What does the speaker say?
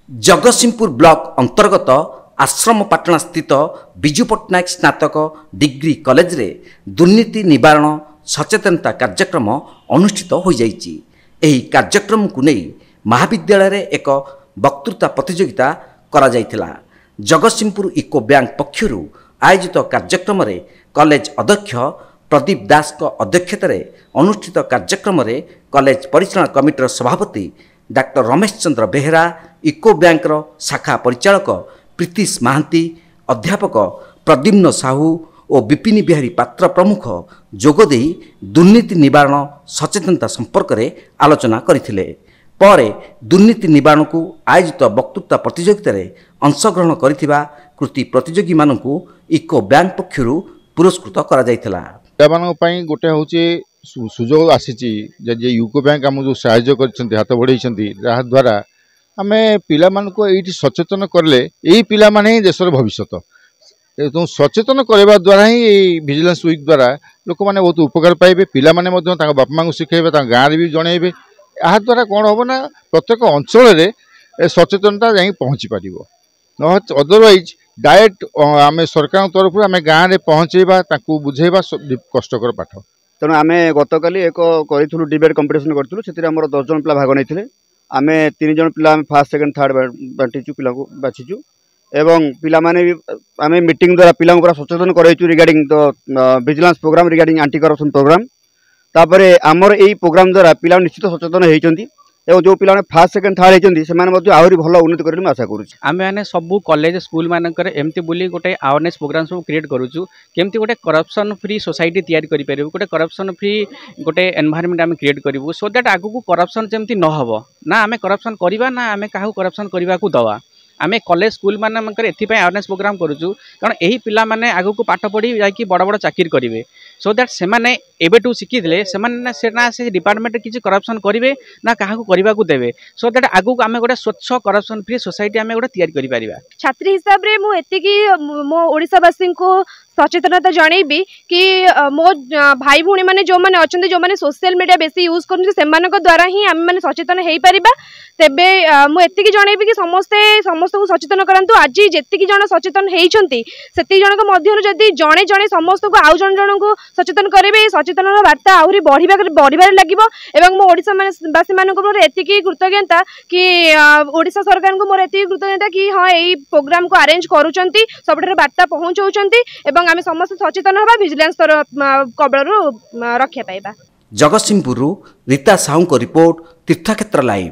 Jagatsinghpur block अंतर्गत आश्रमपाटଣା स्थित विजु पट्टनायक स्नातक डिग्री कॉलेज रे दुर्नीति निवारण सचेतनता कार्यक्रम अनुष्ठित हो जाइछि। एही कार्यक्रम को नहीं महाविद्यालय रे एक वक्तृता प्रतियोगिता करा जाइथिला। जगतसिंहपुर इको बैंक पक्षरु आयोजित कार्यक्रम रे कॉलेज अध्यक्ष प्रदीप दास को अध्यक्षता रे अनुष्ठित कार्यक्रम रे कॉलेज परिचालन कमिटीर सभापति doctor Ramesh Chandra Behera, eco bank शाखा परिचालक प्रीतिश महांती, अध्यापक प्रद्युम्न साहू और विपिन बिहारी पात्र प्रमुख जोगदे दुर्नीति निवारण सचेतनता संपर्क में आलोचना करथिले। परे दुर्नीति निवारण को आयोजित वक्तृता प्रतियोगिता रे अंशग्रहण करथिबा कृति प्रतियोगी मानकु इको बैंक पक्षरु पुरस्कृत करा जायथिला। पिलामानक पई गोटे होची सुजोग आसीची जे यूको बैंक आम जो साहाय्य करछन्ती हाथ बढ़ाई द्वारा आमे पिलामानक एठी सचेतन करले एही पिला माने ही देशर भविष्यत तो सचेतन करबा द्वारा ही विजिलेंस वीक द्वारा लोक माने बहुत उपकार पाइबे। पिला माने मध्य ताका बापा मांग शिखेबे, ताका गाँव रे भी जणेबे। आ द्वारा कोन होबो ना प्रत्येक अंचल रे सचेतनता जाई पहुंची पारिबो। न अदरवाइज डायरेक्ट आमे सरकार तरफ आमे गाँव रे पहुंचेबा ताकू बुझेबा कष्टकर पाठ। तेणु आम गतकाली एक करूँ डिबेट कंपिटिशन करूँ से 10 जन पिला भाग नहीं आम 3 जन पिला फर्स्ट सेकंड थर्ड बांटीचु पिला बाछीचु एवं पिला माने भी आम मीटिंग द्वारा पिला पूरा सचेतन कराइचु regarding the vigilance programme regarding anti corruption programme. तापर आमर यही प्रोग्राम द्वारा पिला निश्चित सचेतन होती एवं जो पिला फर्स्ट सेकंड थर्ड होती आहरी भल उन्नति करें आशा करूँ। आम मैंने सबू कॉलेज स्कूल मानकर एमती बुली गोटे अवेयरनेस प्रोग्राम सब क्रिएट करूँ केमती गोटे करप्शन फ्री सोसाइटी तैयारी करि परिबु, गोटे करप्शन फ्री गोटे एनवायरनमेंट आम क्रिएट करूँ सो दैट आगु करप्शन जमती न हो ना आम करप्शन करवा ना आम क्या करप्शन करने को दवा। आम कॉलेज स्कूल मानकर एथिपाई अवेयरनेस प्रोग्राम करूँ कारण यही पिला माने आगु को पाठ पढ़ी जाकि बड़ बड़ चाकरी करेंगे सो दैट से माने एबेटू शिखिले से डिपार्टमेंट किसी करप्शन करेंगे ना क्या करने को देवे सो दैट आगु आम गोटे स्वच्छ करप्शन फ्री सोसाइटी आम गोटे तैयारी करि परिबा। छात्री हिसाब रे मु एतिकी मो ओडिसावासी को सचेतनता जनइबी कि मो भाई भूणी मैंने जो मैंने अच्छा जो मैंने सोशल मीडिया बेसी यूज कर द्वारा ही आम मैंने सचेतन हो पार। तेबे मुझे जनइबी कि समस्ते समस्त को सचेतन करातु। आज जी जन सचेतन होती से जनक मध्य जदि जड़े जड़े समस्त को आउ जन जन को सचेतन करेंगे सचेतन वार्ता आहरी बढ़िबार लगे। मो ओडिशावासी मानक मोर एतिकी कृतज्ञता कि ओडिशा सरकार को मोर एतिकी कृतज्ञता कि हाँ यही प्रोग्राम को अरेंज करूछंती सबठार वार्ता पहुँचाउछंती एवं आम समस्त सचेतन हवा विजिलेंस कबल रक्षा पाइबा। जगतसिंहपुर रीता साहू को रिपोर्ट तीर्थक्षेत्र लाइव।